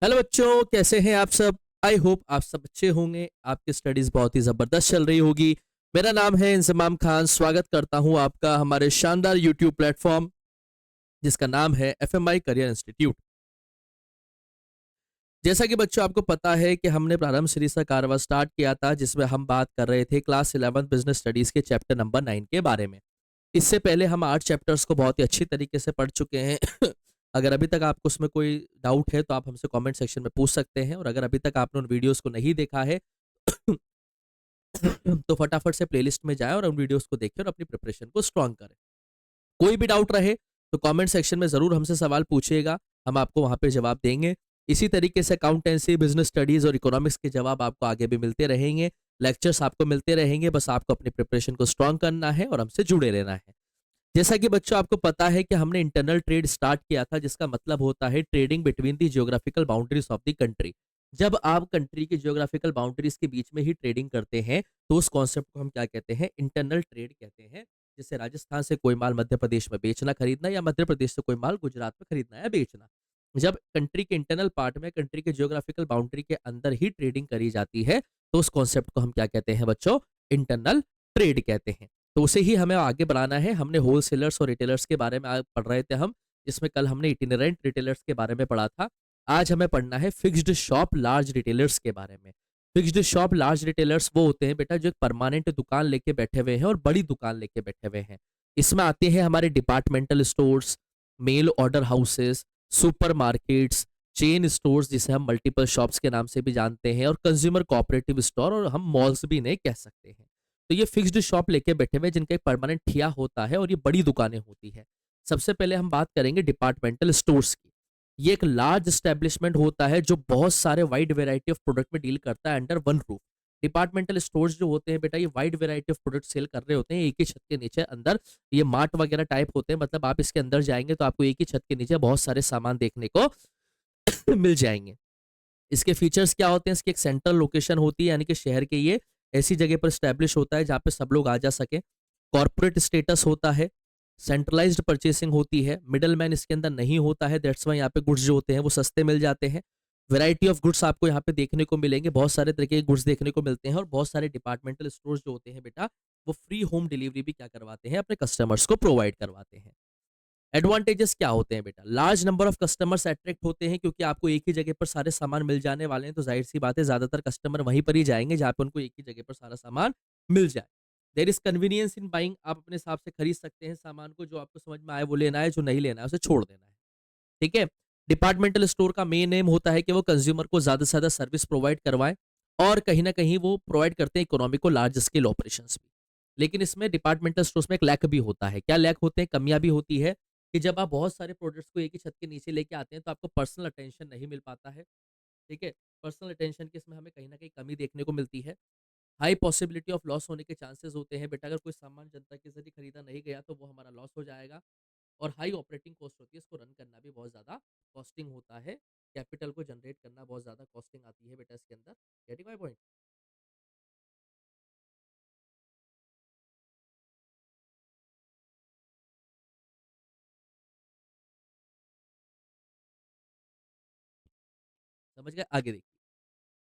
Hello बच्चों, कैसे हैं आप सब। आई होप आप सब अच्छे होंगे। आपकी स्टडीज बहुत ही जबरदस्त चल रही होगी। मेरा नाम है इंजमाम खान। स्वागत करता हूं आपका हमारे शानदार यूट्यूब प्लेटफॉर्म जिसका नाम है एफएमआई करियर इंस्टीट्यूट। जैसा कि बच्चों आपको पता है कि हमने प्रारंभ सीरीज का कारवा स्टार्ट किया था जिसमें हम बात कर रहे थे क्लास 11 बिजनेस स्टडीज के चैप्टर नंबर 9 के बारे में। इससे पहले हम 8 चैप्टर्स को बहुत ही अच्छी तरीके से पढ़ चुके हैं। अगर अभी तक आपको उसमें कोई डाउट है तो आप हमसे कमेंट सेक्शन में पूछ सकते हैं, और अगर अभी तक आपने उन वीडियोस को नहीं देखा है तो फटाफट से प्लेलिस्ट में जाएं और उन वीडियोस को देखें और अपनी प्रिपरेशन को स्ट्रांग करें। कोई भी डाउट रहे तो कमेंट सेक्शन में जरूर हमसे सवाल पूछिएगा, हम आपको वहां पे जवाब देंगे। इसी तरीके से अकाउंटेंसी, बिजनेस स्टडीज और इकोनॉमिक्स के जवाब आपको आगे भी मिलते रहेंगे। लेक्चर्स आपको मिलते रहेंगे, बस आपको अपनी प्रिपरेशन को स्ट्रांग करना है और हमसे जुड़े रहना है। जैसा कि बच्चों आपको पता है कि हमने इंटरनल ट्रेड स्टार्ट किया था जिसका मतलब होता है trading between the geographical boundaries of the country. जब आप कंट्री की जियोग्राफिकल बाउंड्रीज के बीच में ही ट्रेडिंग करते हैं तो उस कॉन्सेप्ट को हम क्या कहते हैं, इंटरनल ट्रेड कहते हैं। जैसे राजस्थान से कोई माल मध्य प्रदेश में बेचना खरीदना, या मध्य प्रदेश से कोई माल गुजरात में खरीदना या बेचना। जब कंट्री के इंटरनल पार्ट में, कंट्री के जियोग्राफिकल बाउंड्री के अंदर ही ट्रेडिंग करी जाती है तो उस कॉन्सेप्ट को हम क्या कहते हैं बच्चों, इंटरनल ट्रेड कहते हैं। तो उसे ही हमें आगे बढ़ाना है। हमने होलसेलर्स और रिटेलर्स के बारे में आज पढ़ रहे थे हम, जिसमें कल हमने इटिनरेंट रिटेलर्स के बारे में पढ़ा था। आज हमें पढ़ना है फिक्स्ड शॉप लार्ज रिटेलर्स के बारे में। फिक्स्ड शॉप लार्ज रिटेलर्स वो होते हैं बेटा जो एक परमानेंट दुकान लेके बैठे हुए हैं और बड़ी दुकान लेके बैठे हुए हैं। इसमें आते हैं हमारे departmental stores, mail order houses, super markets, chain stores जिसे हम मल्टीपल शॉप्स के नाम से भी जानते हैं, और कंज्यूमर कोऑपरेटिव स्टोर, और हम मॉल्स भी इन्हें कह सकते हैं। तो ये फिक्स्ड शॉप लेके बैठे हुए जिनका एक परमानेंट ठिया होता है और ये बड़ी दुकानें होती है। सबसे पहले हम बात करेंगे डिपार्टमेंटल स्टोर्स की। ये एक लार्ज एस्टेब्लिशमेंट होता है जो बहुत सारे वाइड वेराइटी ऑफ प्रोडक्ट में डील करता है under one roof. Departmental stores जो होते हैं बेटा, ये wide variety of product sell कर रहे होते हैं एक ही छत के नीचे अंदर। ये मार्ट वगैरह टाइप होते हैं, मतलब आप इसके अंदर जाएंगे तो आपको एक ही छत के नीचे बहुत सारे सामान देखने को मिल जाएंगे। इसके फीचर्स क्या होते हैं, इसकी एक सेंट्रल लोकेशन होती है, यानी कि शहर के ये ऐसी जगह पर स्टैब्लिश होता है जहाँ पे सब लोग आ जा सके। कॉर्पोरेट स्टेटस होता है, सेंट्रलाइज्ड परचेसिंग होती है, मिडल मैन इसके अंदर नहीं होता है, दैट्स वाई यहाँ पे गुड्स जो होते हैं वो सस्ते मिल जाते हैं। वैरायटी ऑफ गुड्स आपको यहाँ पे देखने को मिलेंगे, बहुत सारे तरह के गुड्स देखने को मिलते हैं, और बहुत सारे डिपार्टमेंटल स्टोर्स जो होते हैं बेटा वो फ्री होम डिलीवरी भी क्या करवाते हैं, अपने कस्टमर्स को प्रोवाइड करवाते हैं। एडवांटेजेस क्या होते हैं बेटा, large number of customers attract होते हैं क्योंकि आपको एक ही जगह पर सारे सामान मिल जाने वाले हैं, तो जाहिर सी बात है ज्यादातर कस्टमर वहीं पर ही जाएंगे जहां पे उनको एक ही जगह पर सारा सामान मिल जाए। There is convenience in buying, आप अपने हिसाब से खरीद सकते हैं सामान को, जो आपको समझ में आए वो लेना है, जो नहीं लेना है उसे छोड़ देना है। ठीक है। डिपार्टमेंटल स्टोर का मेन एम होता है कि वो कंज्यूमर को ज्यादा से ज्यादा सर्विस प्रोवाइड करवाएं, और कहीं ना कहीं वो प्रोवाइड करते हैं इकोनॉमी को लार्ज स्केल ऑपरेशन भी। लेकिन इसमें डिपार्टमेंटल स्टोर्स में एक लैक भी होता है। क्या लैक होते हैं, कमियां भी होती है कि जब आप बहुत सारे प्रोडक्ट्स को एक ही छत के नीचे लेके आते हैं तो आपको पर्सनल अटेंशन नहीं मिल पाता है। ठीक है। पर्सनल अटेंशन की इसमें हमें कहीं ना कहीं कमी देखने को मिलती है। हाई पॉसिबिलिटी ऑफ लॉस होने के चांसेस होते हैं बेटा, अगर कोई सामान जनता के जरिए खरीदा नहीं गया तो वो हमारा लॉस हो जाएगा। और हाई ऑपरेटिंग कॉस्ट होती है, इसको रन करना भी बहुत ज़्यादा कॉस्टिंग होता है। कैपिटल को जनरेट करना बहुत ज़्यादा कॉस्टिंग आती है बेटा इसके अंदर। Getting my point. समझ गए, आगे देखिए।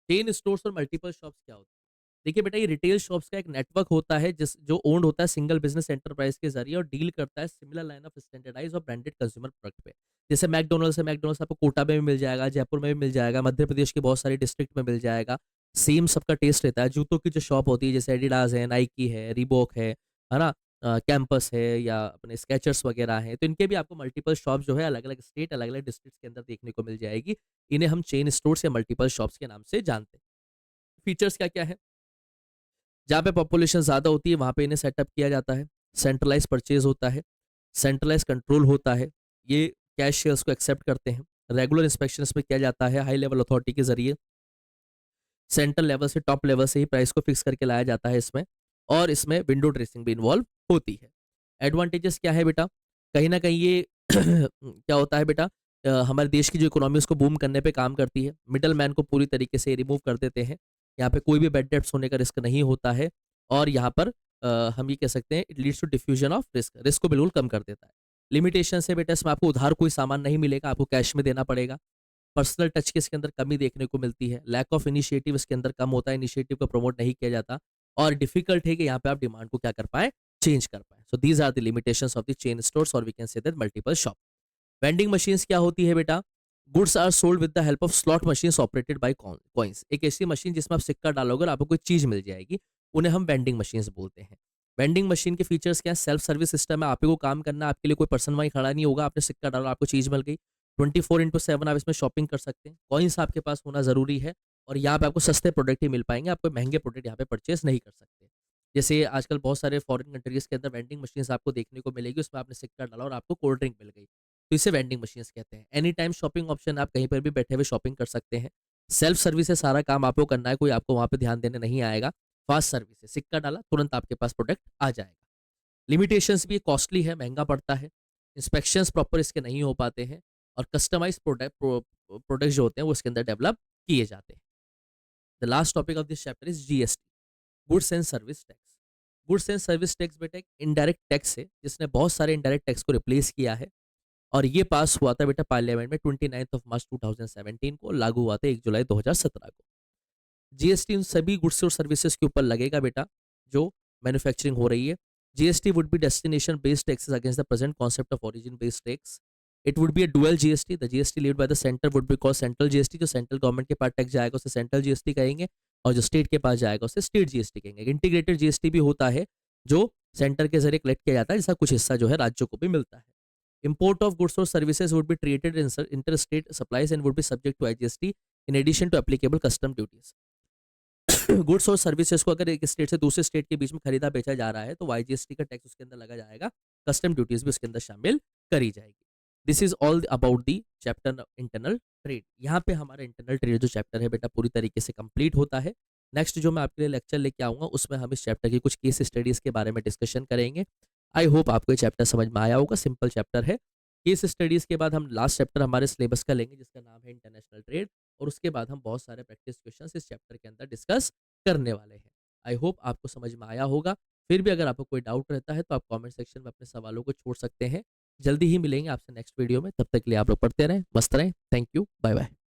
चेन स्टोर्स और मल्टीपल शॉप्स क्या होती है। देखिए बेटा, ये रिटेल शॉप्स का एक नेटवर्क होता है जिस जो ओन्ड होता है सिंगल बिजनेस एंटरप्राइज के जरिए, और डील करता है सिमिलर लाइन ऑफ स्टैंडर्डाइज और ब्रांडेड कंज्यूमर प्रोडक्ट पे। जैसे मैकडोनल्ड्स है, मैकडोनल्ड्स आपको कोटा में भी मिल जाएगा, जयपुर में भी मिल जाएगा, मध्य प्रदेश के बहुत सारे डिस्ट्रिक्ट में मिल जाएगा। सेम सबका टेस्ट रहता है। जूतों की जो शॉप होती है जैसे एडिडास है, नाइकी है, रिबॉक है ना, कैंपस है, या अपने स्केचर्स वगैरह हैं, तो इनके भी आपको मल्टीपल शॉप जो है अलग अलग स्टेट, अलग अलग डिस्ट्रिक्ट के अंदर देखने को मिल जाएगी। इन्हें हम चेन स्टोर्स या मल्टीपल शॉप्स के नाम से जानते हैं। फीचर्स क्या क्या है, जहाँ पे पॉपुलेशन ज़्यादा होती है वहाँ पे इन्हें सेटअप किया जाता है। सेंट्रलाइज परचेज होता है, सेंट्रलाइज कंट्रोल होता है, ये कैश शेयर्स को एक्सेप्ट करते हैं। रेगुलर इंस्पेक्शन में किया जाता है हाई लेवल अथॉरिटी के जरिए। सेंट्रल लेवल से, टॉप लेवल से ही प्राइस को फिक्स करके लाया जाता है इसमें, और इसमें विंडो ड्रेसिंग भी इन्वॉल्व होती है। एडवांटेजेस क्या है बेटा, कहीं ना कहीं ये क्या होता है बेटा, हमारे देश की जो इकोनॉमी उसको बूम करने पे काम करती है। मिडल मैन को पूरी तरीके से रिमूव कर देते हैं। यहाँ पे कोई भी बैड डेट्स होने का रिस्क नहीं होता है, और यहाँ पर हम ये कह सकते हैं it leads to diffusion of risk, risk को बिल्कुल कम कर देता है। लिमिटेशन से बेटा इसमें आपको उधार कोई सामान नहीं मिलेगा, आपको कैश में देना पड़ेगा। पर्सनल टच की इसके अंदर कमी देखने को मिलती है, लैक ऑफ इनिशिएटिव इसके अंदर कम होता है, इनिशिएटिव को प्रमोट नहीं किया जाता, और डिफिकल्ट है कि यहाँ पे आप डिमांड को क्या कर पाए, चेंज कर पाए। So these are the limitations of the chain stores, और we can say that multiple shop. Vending machines क्या होती है बेटा? Goods are sold with the help of slot machines operated by coins. एक ऐसी मशीन जिसमें आप सिक्का डालोगे और आपको कोई चीज मिल जाएगी, उन्हें हम वेंडिंग मशीन्स बोलते हैं। वेंडिंग मशीन के फीचर्स क्या है? सेल्फ सर्विस सिस्टम है, आप ही को काम करना है, आपके लिए कोई पर्सन वहीं खड़ा नहीं होगा, आपने सिक्का डाला, आपको चीज मिल गई, 24/7 आप इसमें शॉपिंग कर सकते हैं। कॉइन्स आपके पास होना जरूरी है, और यहाँ पे आपको सस्ते प्रोडक्ट ही मिल पाएंगे, आपको महंगे प्रोडक्ट यहाँ पे परचेस नहीं कर सकते। जैसे आजकल बहुत सारे फॉरेन कंट्रीज के अंदर वेंडिंग मशीन्स आपको देखने को मिलेगी, उसमें आपने सिक्का डाला और आपको कोल्ड ड्रिंक मिल गई, तो इसे वेंडिंग मशीन्स कहते हैं। एनी टाइम शॉपिंग ऑप्शन, आप कहीं पर भी बैठे हुए शॉपिंग कर सकते हैं। सेल्फ सर्विस है, सारा काम आपको करना है, कोई आपको वहाँ पे ध्यान देने नहीं आएगा। फास्ट सर्विस है, सिक्का डाला तुरंत आपके पास प्रोडक्ट आ जाएगा। लिमिटेशंस भी, कॉस्टली है, महंगा पड़ता है, इंस्पेक्शंस प्रॉपर इसके नहीं हो पाते हैं, और कस्टमाइज प्रोडक्ट जो होते हैं वो इसके अंदर डेवलप किए जाते हैं। The last topic of this chapter is GST, goods and service tax. Goods and service tax बेटा एक इनडायरेक्ट टैक्स है, जिसने बहुत सारे इनडायरेक्ट टैक्स को रिप्लेस किया है, और ये पास हुआ था बेटा पार्लियामेंट में 29 मार्च 2017 को, लागू हुआ था 1 जुलाई 2017 को। जीएसटी उन सभी गुड्स और सर्विसेज के ऊपर लगेगा बेटा जो मैन्युफैक्चरिंग हो रही है। GST would be destination based taxes against the present concept of origin based tax. It would be a dual GST, the GST lead by the centre would be called central GST. जो central government के पास tax जाएगा उसे central GST कहेंगे, और जो state के पास जाएगा उसे स्टेट जीएसटी कहेंगे। इंटीग्रेटेड जीएसटी भी होता है जो सेंटर के जरिए कलेक्ट किया जाता है, जिसका कुछ हिस्सा जो है राज्यों को भी मिलता है। Import of goods or services would be treated as interstate supplies and would be subject to IGST in addition to applicable custom duties. Goods और सर्विसेज को अगर एक स्टेट से दूसरे स्टेट के बीच में खरीदा बेचा जा रहा है तो आईजीएसटी का टैक्स उसके अंदर लगा जाएगा, कस्टम ड्यूटीज भी उसके अंदर शामिल करी जाएगी। This is all about the chapter internal trade. यहाँ पे हमारा इंटरनल ट्रेड जो चैप्टर है बेटा पूरी तरीके से कंप्लीट होता है। नेक्स्ट जो मैं आपके लिए लेक्चर लेके आऊँगा उसमें हम इस चैप्टर की कुछ केस स्टडीज के बारे में डिस्कशन करेंगे। आई होप आपको ये चैप्टर समझ में आया होगा, सिंपल चैप्टर है। केस स्टडीज के बाद हम लास्ट चैप्टर हमारे सिलेबस का लेंगे जिसका नाम है इंटरनेशनल ट्रेड, और उसके बाद हम बहुत सारे प्रैक्टिस क्वेश्चंस इस चैप्टर के अंदर डिस्कस करने वाले हैं। आई होप आपको समझ में आया होगा। फिर भी अगर आपको कोई डाउट रहता है तो आप कमेंट सेक्शन में अपने सवालों को छोड़ सकते हैं। जल्दी ही मिलेंगे आपसे नेक्स्ट वीडियो में, तब तक के लिए आप लोग पढ़ते रहें, मस्त रहें। Thank you, bye bye.